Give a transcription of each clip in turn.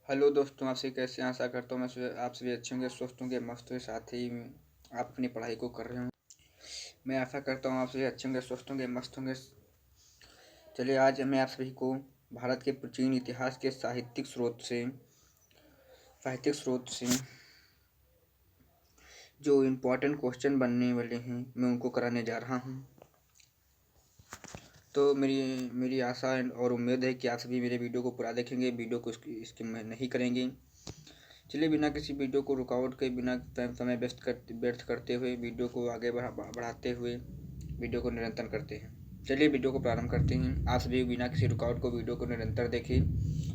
Hello दोस्तों, आपसे कैसे हैं? आशा करता हूँ आप सभी अच्छे होंगे, स्वस्थ होंगे, मस्त होंगे। साथ ही आप अपनी पढ़ाई को कर रहे हों। मैं आशा करता हूँ आप सभी अच्छे होंगे, स्वस्थ होंगे, मस्त होंगे। चलिए, आज मैं आप सभी को भारत के प्राचीन इतिहास के साहित्यिक स्रोत से जो इम्पोर्टेंट क्वेश्चन बनने वाले हैं मैं उनको कराने जा रहा हूँ। तो मेरी आशा और उम्मीद है कि आप सभी मेरे वीडियो को पूरा देखेंगे, वीडियो को इसके में नहीं करेंगे। चलिए, बिना किसी वीडियो को रुकावट के, बिना समय व्यर्थ करते हुए, वीडियो को आगे बढ़ाते हुए वीडियो को निरंतर करते हैं। चलिए, वीडियो को प्रारंभ करते हैं। आप सभी बिना किसी रुकावट को वीडियो को निरंतर देखें,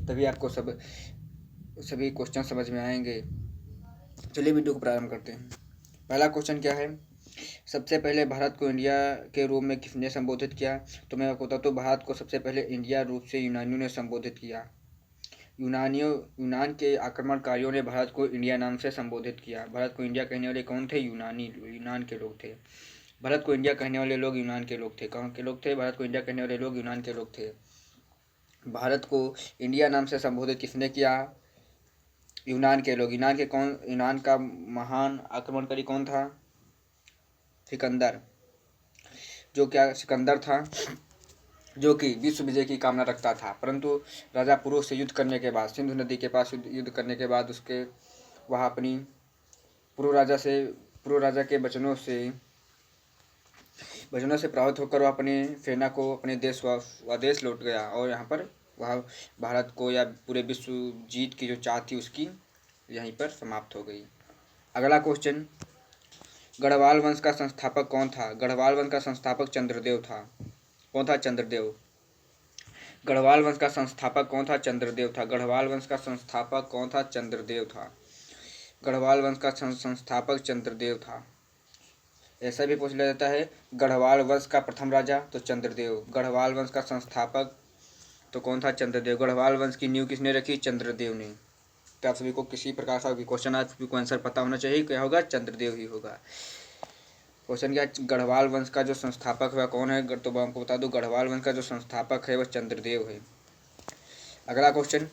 तभी आपको सभी क्वेश्चन समझ में आएंगे। चलिए, वीडियो को प्रारंभ करते हैं। पहला क्वेश्चन क्या है? सबसे पहले भारत को इंडिया के रूप में किसने संबोधित किया? तो मैं आपको बताता हूँ, भारत को सबसे पहले इंडिया रूप से यूनानियों ने संबोधित किया। यूनान के आक्रमणकारियों ने भारत को इंडिया नाम से संबोधित किया। भारत को इंडिया कहने वाले कौन थे? यूनान के लोग थे। भारत को इंडिया कहने वाले लोग यूनान के लोग थे। कहाँ के लोग थे? भारत को इंडिया कहने वाले लोग यूनान के लोग थे। भारत को इंडिया नाम से संबोधित किसने किया? यूनान के लोग। यूनान का महान आक्रमणकारी कौन था? सिकंदर। सिकंदर था, जो कि विश्व विजय की कामना रखता था, परंतु राजा पुरु से युद्ध करने के बाद, सिंधु नदी के पास युद्ध करने के बाद, वह अपनी पुरु राजा के वचनों से प्रभावित होकर वह अपनी सेना को अपने स्वदेश लौट गया, और यहाँ पर वह भारत को या पूरे विश्व जीत की जो चाह थी उसकी यहीं पर समाप्त हो गई। अगला क्वेश्चन, गढ़वाल वंश का संस्थापक कौन था? गढ़वाल वंश का संस्थापक चंद्रदेव था। कौन था? चंद्रदेव। गढ़वाल वंश का संस्थापक कौन था? चंद्रदेव था। गढ़वाल वंश का संस्थापक कौन था? चंद्रदेव था। गढ़वाल वंश का संस्थापक चंद्रदेव था। ऐसा भी पूछ लिया जाता है, गढ़वाल वंश का प्रथम राजा? तो चंद्रदेव। गढ़वाल वंश का संस्थापक तो कौन था? चंद्रदेव। गढ़वाल वंश की नींव किसने रखी? चंद्रदेव ने। तो आप सभी को किसी प्रकार का क्वेश्चन आज सभी को आंसर पता होना चाहिए, क्या होगा? चंद्रदेव ही होगा। क्वेश्चन क्या? गढ़वाल वंश का जो संस्थापक है कौन है? तो मैं आपको बता दूं, गढ़वाल वंश का जो संस्थापक है वह चंद्रदेव है। अगला क्वेश्चन,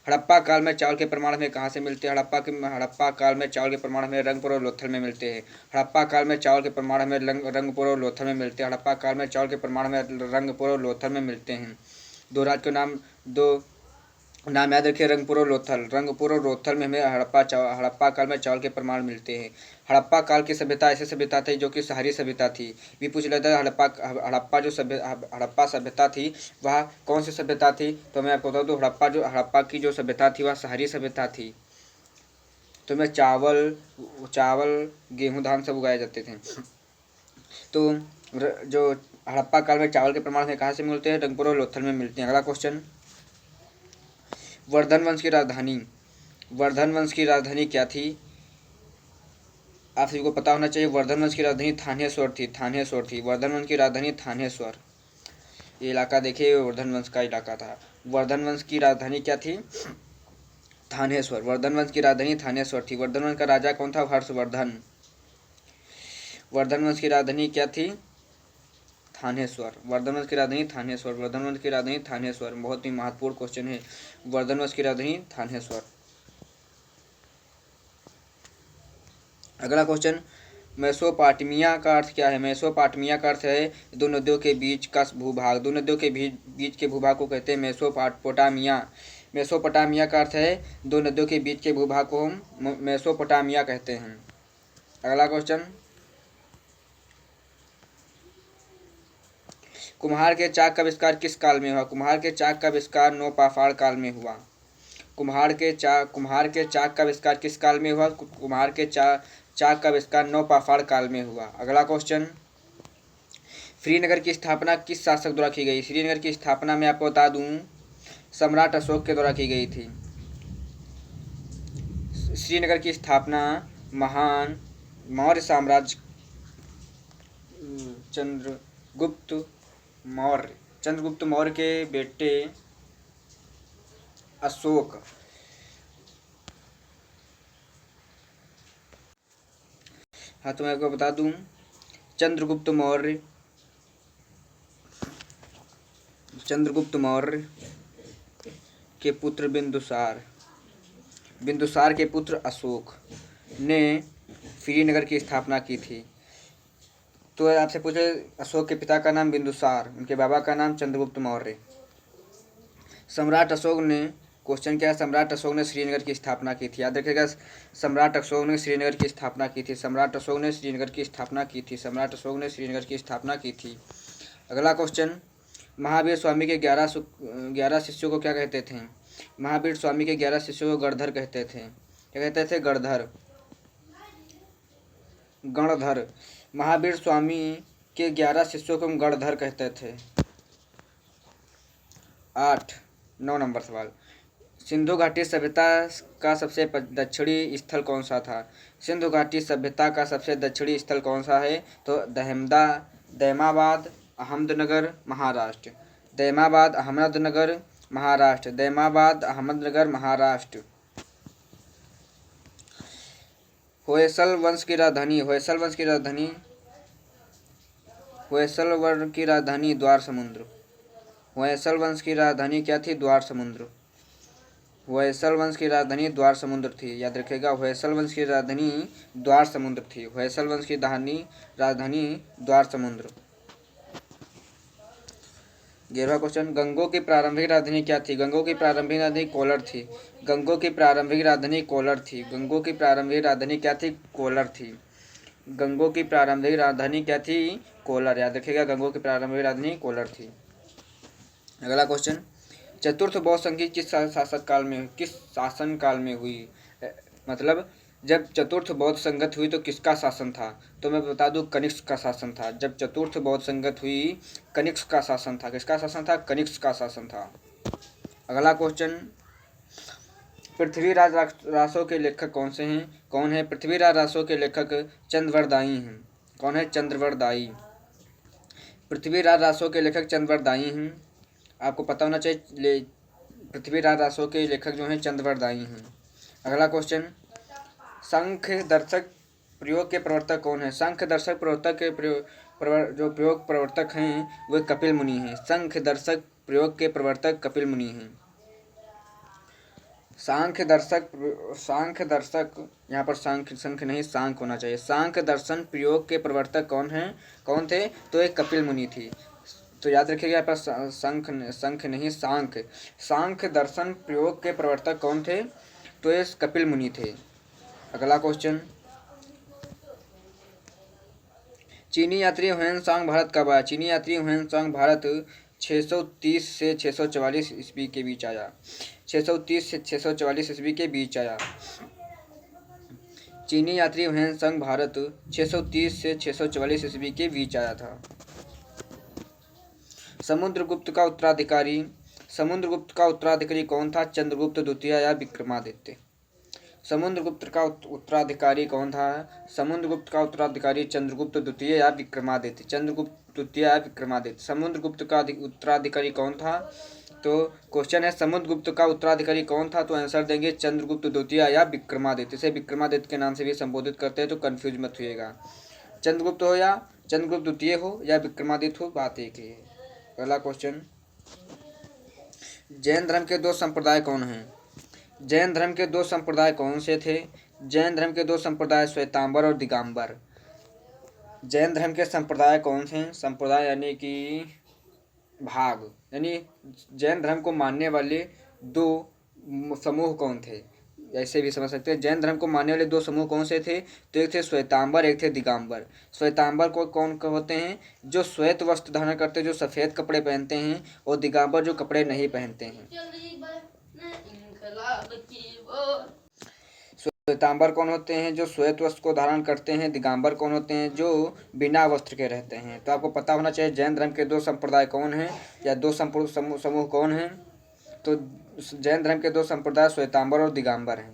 हड़प्पा काल में चावल के प्रमाण हमें कहाँ से मिलते हैं? हड़प्पा काल में चावल के प्रमाण हमें रंगपुर और लोथल में मिलते हैं। हड़प्पा काल में चावल के प्रमाण हमें रंगपुर और लोथल में मिलते हैं। हड़प्पा काल में चावल के प्रमाण हमें रंगपुर और लोथल में मिलते हैं। दो नाम याद रखिए, रंगपुर और लोथल में हमें हड़प्पा काल में चावल के प्रमाण मिलते हैं। हड़प्पा काल की सभ्यता ऐसी सभ्यता थी जो कि शहरी सभ्यता थी। भी पूछ लेता है, हड़प्पा सभ्यता थी वह कौन सी सभ्यता थी? तो मैं आपको बता दूं, हड़प्पा की जो सभ्यता थी वह शहरी सभ्यता थी। तो में चावल गेहूं धान सब उगाए जाते थे। तो जो हड़प्पा काल में चावल के प्रमाण में कहाँ से मिलते हैं? रंगपुर और लोथल में मिलते हैं। अगला क्वेश्चन, वर्धन वंश की राजधानी क्या थी? आप सभी को पता होना चाहिए, वर्धन वंश की राजधानी थानेश्वर थी। वर्धन वंश की राजधानी थानेश्वर। ये इलाका देखिए, वर्धन वंश का इलाका था। वर्धन वंश की राजधानी क्या थी? थानेश्वर। वर्धन वंश की राजधानी थानेश्वर थी। वर्धन वंश का राजा कौन था? हर्षवर्धन। वर्धन वंश की राजधानी क्या थी? थानेश्वर। वर्धन वंश की राजधानी थानेश्वर। वर्धन वंश की राजधानी थानेश्वर। बहुत ही महत्वपूर्ण क्वेश्चन है, वर्धन वंश की राजधानी थानेश्वर। अगला क्वेश्चन, मेसोपोटामिया का अर्थ क्या है? मेसोपोटामिया का अर्थ है दो नदियों के बीच का भूभाग। दो नदियों के बीच के भूभाग को कहते हैं मेसोपोटामिया। मेसोपोटामिया का अर्थ है दो नदियों के बीच के भूभाग को हम मेसोपोटामिया कहते हैं। अगला क्वेश्चन, कुम्हार के चाक का आविष्कार किस काल में हुआ? कुम्हार के चाक का आविष्कार नौपाषाण काल में हुआ। कुम्हार के चाक का आविष्कार किस काल में हुआ? कुम्हार के चाक का आविष्कार नौपाषाण काल में हुआ। अगला क्वेश्चन, श्रीनगर की स्थापना किस शासक द्वारा की गई? श्रीनगर की स्थापना मैं आपको बता दूं, सम्राट अशोक के द्वारा की गई थी। श्रीनगर की स्थापना महान मौर्य साम्राज्य चंद्रगुप्त मौर्य के बेटे अशोक। हाँ, तो मैं आपको बता दूं, चंद्रगुप्त मौर्य के पुत्र बिंदुसार, बिंदुसार के पुत्र अशोक ने श्रीनगर की स्थापना की थी। तो आपसे पूछे अशोक के पिता का नाम बिंदुसार, उनके बाबा का नाम चंद्रगुप्त मौर्य। सम्राट अशोक ने, क्वेश्चन क्या है, सम्राट अशोक ने श्रीनगर की स्थापना की थी। याद रखिएगा, सम्राट अशोक ने श्रीनगर की स्थापना की थी। सम्राट अशोक ने श्रीनगर की स्थापना की थी। सम्राट अशोक ने श्रीनगर की स्थापना की थी। अगला क्वेश्चन, महावीर स्वामी के 11 शिष्यों को क्या कहते थे? महावीर स्वामी के 11 शिष्यों को गणधर कहते थे। क्या कहते थे? गणधर, गणधर। महावीर स्वामी के 11 शिष्यों को हम गणधर कहते थे। 9 नंबर सवाल, सिंधु घाटी सभ्यता का सबसे दक्षिणी स्थल कौन सा था? सिंधु घाटी सभ्यता का सबसे दक्षिणी स्थल कौन सा है? तो दैमाबाद, अहमदनगर, महाराष्ट्र। दैमाबाद, अहमदनगर, महाराष्ट्र। दैमाबाद, अहमदनगर, महाराष्ट्र। होयसल वंश की राजधानी, होयसल वंश की राजधानी, होयसल वंश की राजधानी द्वार समुद्र। होयसल वंश की राजधानी क्या थी? द्वार समुद्र। होयसल वंश की राजधानी द्वार समुद्र थी। याद रखिएगा, होयसल वंश की राजधानी द्वार समुद्र थी। होयसल वंश की राजधानी द्वार समुद्र। 11वां क्वेश्चन, गंगों की प्रारंभिक राजधानी क्या थी? गंगों की प्रारंभिक राजधानी कोलर थी। गंगों की प्रारंभिक राजधानी कोलर थी। गंगों की प्रारंभिक राजधानी क्या थी? कोलर थी। गंगों की प्रारंभिक राजधानी क्या थी? कोलर। याद रखिएगा, गंगों की प्रारंभिक राजधानी कोलर थी। अगला क्वेश्चन, चतुर्थ बौद्ध संधि किस शासन काल में हुई? मतलब जब चतुर्थ बौद्ध संगत हुई तो किसका शासन था? तो मैं बता दूं, कनिष्क का शासन था। जब चतुर्थ बौद्ध संगत हुई, कनिष्क का शासन था। किसका शासन था? कनिष्क का शासन था। अगला क्वेश्चन, पृथ्वीराज रासो के लेखक कौन है? पृथ्वीराज रासो के लेखक चंद्रवरदायी हैं। कौन है? चंद्रवरदायी। पृथ्वीराज रासो के लेखक चंद्रवरदायी हैं। आपको पता होना चाहिए, पृथ्वीराज रासो के लेखक जो हैं चंद्रवरदायी हैं। अगला क्वेश्चन, सांख्य दर्शक प्रयोग के प्रवर्तक कौन है? सांख्य दर्शक प्रवर्तक के प्रयोग प्रवर्तक हैं वे कपिल मुनि हैं। सांख्य दर्शक प्रयोग के प्रवर्तक कपिल मुनि हैं। सांख्य दर्शक, यहाँ पर सांख्य नहीं, सांख्य होना चाहिए। सांख्य दर्शन प्रयोग के प्रवर्तक कौन थे? तो एक कपिल मुनि थी। तो याद रखिएगा, यहाँ पर संख्य नहीं, सांख्य। सांख्य दर्शन प्रयोग के प्रवर्तक कौन थे? तो ये कपिल मुनि थे। अगला क्वेश्चन, चीनी यात्री ह्वेन-सांग भारत कब आया? चीनी यात्री ह्वेन-सांग भारत 630 से 644 ईस्वी के बीच आया। 630 से 644 ईस्वी के बीच आया। चीनी यात्री ह्वेन-सांग भारत 630 से 644 ईस्वी के बीच आया था। समुद्रगुप्त का उत्तराधिकारी कौन था? चंद्रगुप्त द्वितीय या विक्रमादित्य। समुद्रगुप्त का उत्तराधिकारी कौन था? समुद्रगुप्त का उत्तराधिकारी चंद्रगुप्त द्वितीय या विक्रमादित्य। चंद्रगुप्त द्वितीय या विक्रमादित्य। समुद्रगुप्त का उत्तराधिकारी कौन था? तो क्वेश्चन है, समुद्रगुप्त का उत्तराधिकारी कौन था? तो आंसर देंगे चंद्रगुप्त द्वितीय या विक्रमादित्य। इसे विक्रमादित्य के नाम से भी संबोधित करते हैं, तो कंफ्यूज मत होइएगा। चंद्रगुप्त हो या चंद्रगुप्त द्वितीय हो या विक्रमादित्य हो, बात एक ही है। अगला क्वेश्चन, जैन धर्म के 2 संप्रदाय कौन हैं? जैन धर्म के 2 संप्रदाय कौन से थे? जैन धर्म के 2 संप्रदाय श्वेतांबर और दिगंबर। जैन धर्म के संप्रदाय कौन से? संप्रदाय यानी कि भाग, यानी जैन धर्म को मानने वाले 2 समूह कौन थे? ऐसे भी समझ सकते हैं। जैन धर्म को मानने वाले 2 समूह कौन से थे? तो एक थे श्वेतांबर, एक थे दिगंबर। श्वेतांबर को कौन होते हैं? जो श्वेत वस्त्र धारण करते हैं, जो सफ़ेद कपड़े पहनते हैं, और दिगंबर जो कपड़े नहीं पहनते हैं। श्वेतांबर कौन होते हैं? जो श्वेत वस्त्र को धारण करते हैं। दिगंबर कौन होते हैं? जो बिना वस्त्र के रहते हैं। तो आपको पता होना चाहिए जैन धर्म के 2 संप्रदाय कौन हैं, या 2 समूह कौन हैं। तो जैन धर्म के 2 संप्रदाय श्वेतांबर और दिगंबर हैं।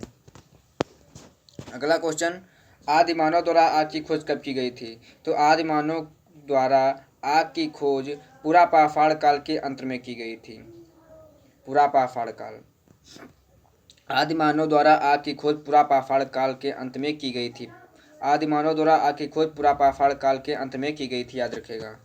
अगला क्वेश्चन, आदि मानव द्वारा आग की खोज कब की गई थी? तो आदि मानव द्वारा आग की खोज पुरापाषाण काल के अंत में की गई थी। पुरापाषाण काल। आदि मानव द्वारा आग की खोज पुरापाषाण काल के अंत में की गई थी। आदि मानव द्वारा आग की खोज पुरापाषाण काल के अंत में की गई थी। याद रखेगा।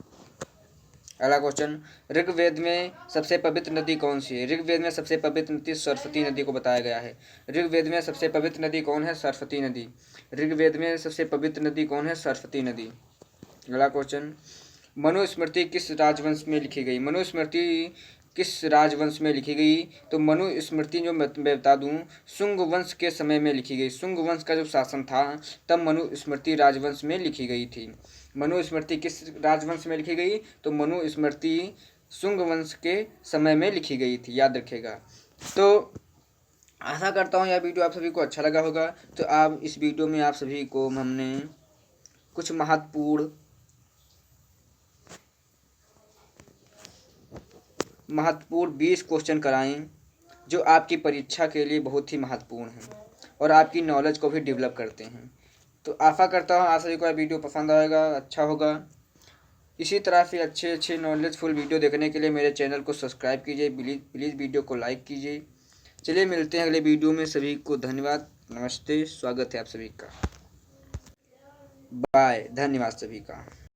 अगला क्वेश्चन, ऋग्वेद में सबसे पवित्र नदी कौन सी है? ऋग्वेद में सबसे पवित्र नदी सरस्वती नदी को बताया गया है। ऋग्वेद में सबसे पवित्र नदी कौन है? सरस्वती नदी। ऋग्वेद में सबसे पवित्र नदी कौन है? सरस्वती नदी। अगला क्वेश्चन, मनुस्मृति किस राजवंश में लिखी गई? मनुस्मृति किस राजवंश में लिखी गई? तो मनुस्मृति जो मैं बता दूं, शुंग वंश के समय में लिखी गई। शुंग वंश का जो शासन था तब मनुस्मृति राजवंश में लिखी गई थी। मनुस्मृति किस राजवंश में लिखी गई? तो मनुस्मृति शुंग वंश के समय में लिखी गई थी, याद रखिएगा। तो आशा करता हूँ यह वीडियो आप सभी को अच्छा लगा होगा। तो आप इस वीडियो में आप सभी को हमने कुछ महत्वपूर्ण 20 क्वेश्चन कराएं जो आपकी परीक्षा के लिए बहुत ही महत्वपूर्ण हैं और आपकी नॉलेज को भी डेवलप करते हैं। तो आशा करता हूँ आप सभी को यह वीडियो पसंद आएगा, अच्छा होगा। इसी तरह से अच्छे नॉलेजफुल वीडियो देखने के लिए मेरे चैनल को सब्सक्राइब कीजिए, प्लीज़ वीडियो को लाइक कीजिए। चलिए मिलते हैं अगले वीडियो में। सभी को धन्यवाद, नमस्ते, स्वागत है आप सभी का। बाय, धन्यवाद सभी का।